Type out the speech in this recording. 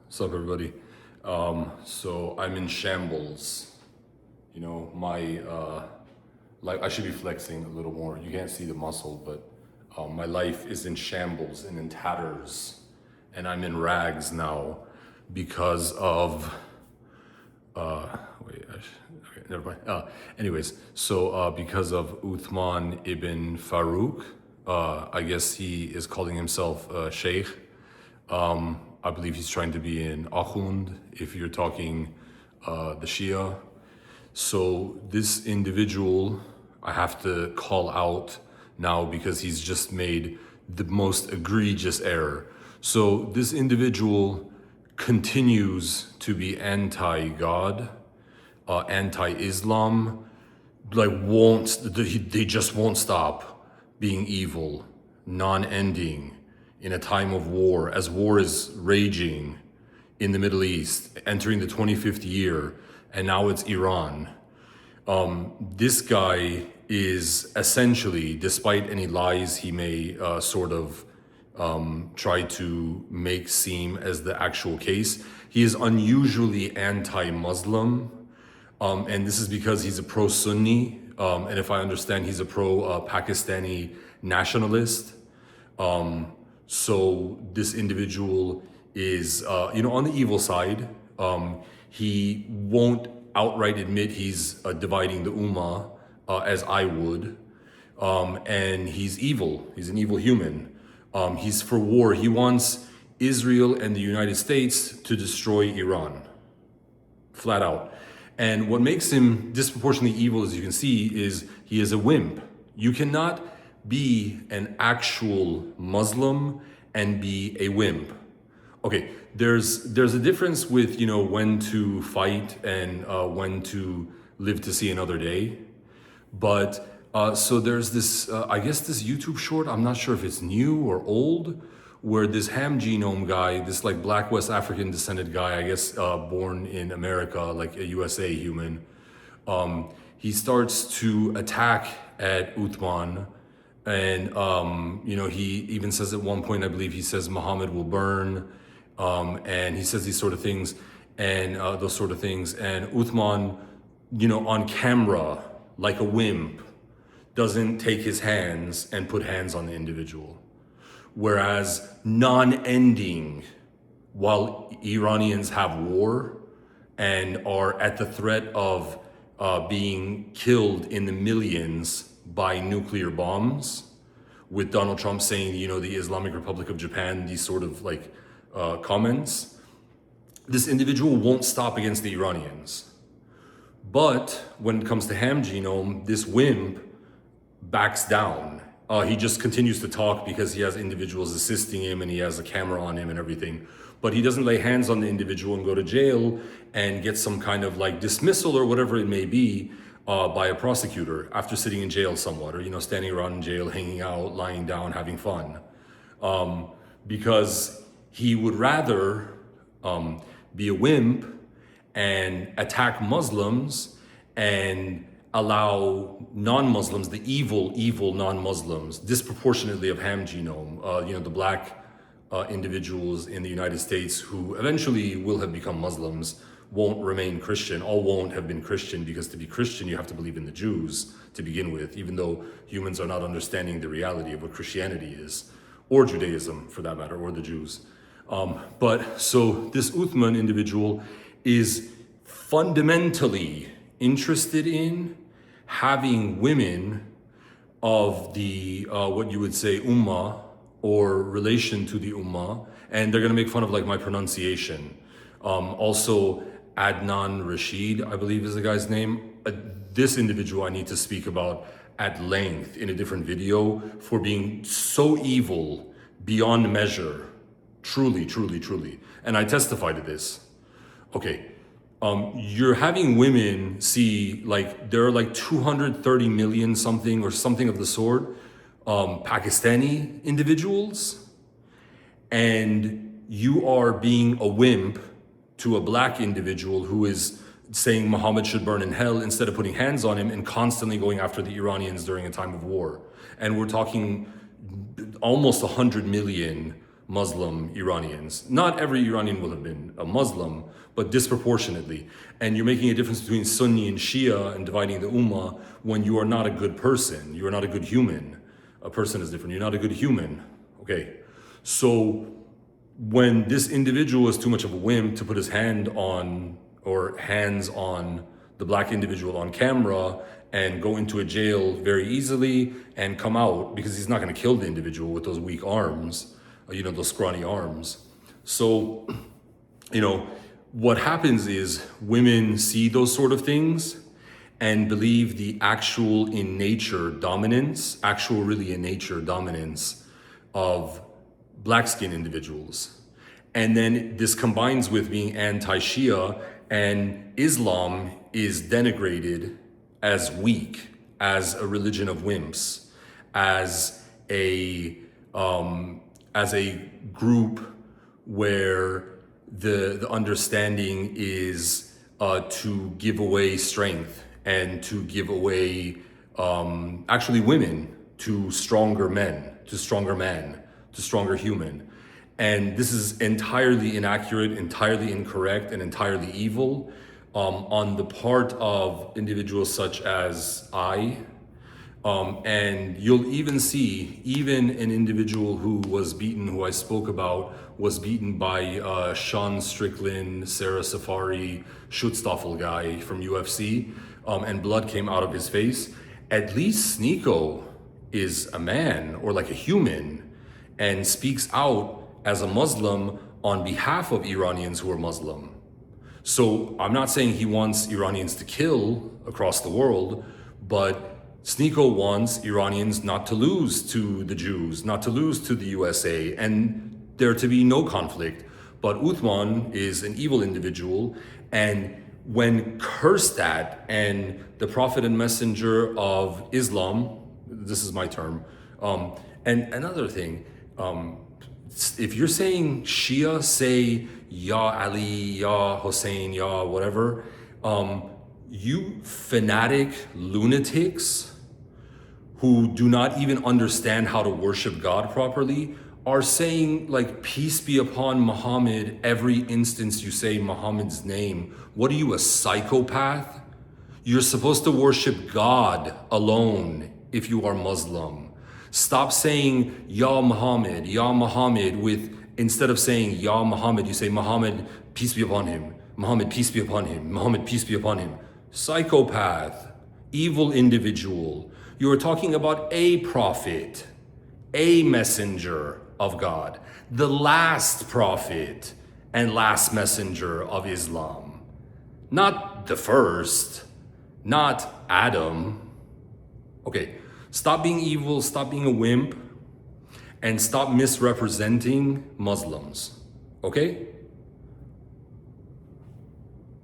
What's up, everybody? So I'm in shambles. You know, like I should be flexing a little more. You can't see the muscle, but my life is in shambles and in tatters, and I'm in rags now because of okay, never mind. Anyways, so because of Uthman Ibn Farooq, I guess he is calling himself Shaykh. I believe he's trying to be an Akhund, if you're talking the Shia. So this individual, I have to call out now because he's just made the most egregious error. So this individual continues to be anti-God, anti-Islam, they just won't stop being evil, non-ending, in a time of war, as war is raging in the Middle East, entering the 25th year, and now it's Iran. This guy is essentially, despite any lies he may try to make seem as the actual case, he is unusually anti-Muslim, and this is because he's a pro-Sunni, and if I understand, he's a pro-Pakistani nationalist. So this individual is, on the evil side. He won't outright admit he's dividing the ummah, as I would. And he's evil. He's an evil human. He's for war. He wants Israel and the United States to destroy Iran. Flat out. And what makes him disproportionately evil, as you can see, is he is a wimp. You cannot be an actual Muslim and be a wimp. Okay, there's a difference with, when to fight and when to live to see another day. But so there's this, I guess this YouTube short, I'm not sure if it's new or old, where this ham genome guy, this like black West African descended guy, I guess born in America, like a USA human, he starts to attack at Uthman. And, he even says at one point, I believe he says Muhammad will burn. And he says these sort of things and those sort of things. And Uthman, on camera, like a wimp, doesn't take his hands and put hands on the individual. Whereas non-ending, while Iranians have war and are at the threat of being killed in the millions by nuclear bombs, with Donald Trump saying, the Islamic Republic of Japan, these sort of comments, this individual won't stop against the Iranians. But when it comes to ham genome, this wimp backs down. He just continues to talk because he has individuals assisting him and he has a camera on him and everything. But he doesn't lay hands on the individual and go to jail and get some kind of dismissal or whatever it may be by a prosecutor after sitting in jail somewhat, or standing around in jail, hanging out, lying down, having fun. Because he would rather be a wimp and attack Muslims and allow non-Muslims, the evil non-Muslims, disproportionately of ham genome, the black individuals in the United States who eventually will have become Muslims, won't remain Christian. All won't have been Christian, because to be Christian, you have to believe in the Jews to begin with, even though humans are not understanding the reality of what Christianity is, or Judaism for that matter, or the Jews. But so this Uthman individual is fundamentally interested in having women of the, what you would say, ummah, or relation to the ummah, and they're gonna make fun of my pronunciation. Also, Adnan Rashid, I believe is the guy's name. This individual I need to speak about at length in a different video for being so evil beyond measure. Truly, truly, truly. And I testify to this. Okay, you're having women see, there are 230 million something or something of the sort, Pakistani individuals, and you are being a wimp to a black individual who is saying Muhammad should burn in hell instead of putting hands on him and constantly going after the Iranians during a time of war. And we're talking almost 100 million Muslim Iranians. Not every Iranian will have been a Muslim, but disproportionately. And you're making a difference between Sunni and Shia and dividing the Ummah when you are not a good person. You are not a good human. A person is different. You're not a good human. Okay. So when this individual is too much of a wimp to put his hand on or hands on the black individual on camera and go into a jail very easily and come out, because he's not going to kill the individual with those weak arms, those scrawny arms. So, what happens is women see those sort of things and believe the actual really in nature dominance of black skinned individuals. And then this combines with being anti-Shia, and Islam is denigrated as weak, as a religion of wimps, as a group where the understanding is to give away strength and to give away actually women to stronger men, to stronger human. And this is entirely inaccurate, entirely incorrect, and entirely evil on the part of individuals such as I. And you'll even see, even an individual who was beaten, who I spoke about, was beaten by Sean Strickland, Sarah Safari, Schutzstaffel guy from UFC, and blood came out of his face. At least Sneeko is a man, or like a human, and speaks out as a Muslim on behalf of Iranians who are Muslim. So I'm not saying he wants Iranians to kill across the world, but Sneeko wants Iranians not to lose to the Jews, not to lose to the USA, and there to be no conflict. But Uthman is an evil individual, and when cursed at, and the Prophet and Messenger of Islam, this is my term, and another thing, if you're saying Shia, say Ya Ali, Ya Hussein, Ya whatever, you fanatic lunatics who do not even understand how to worship God properly are saying like peace be upon Muhammad every instance you say Muhammad's name. What are you, a psychopath? You're supposed to worship God alone if you are Muslim. Stop saying Ya Muhammad with, instead of saying Ya Muhammad, you say Muhammad, peace be upon him. Muhammad, peace be upon him. Muhammad, peace be upon him. Psychopath, evil individual. You are talking about a prophet, a messenger of God, the last prophet and last messenger of Islam. Not the first, not Adam. Okay. Stop being evil, stop being a wimp, and stop misrepresenting Muslims, okay?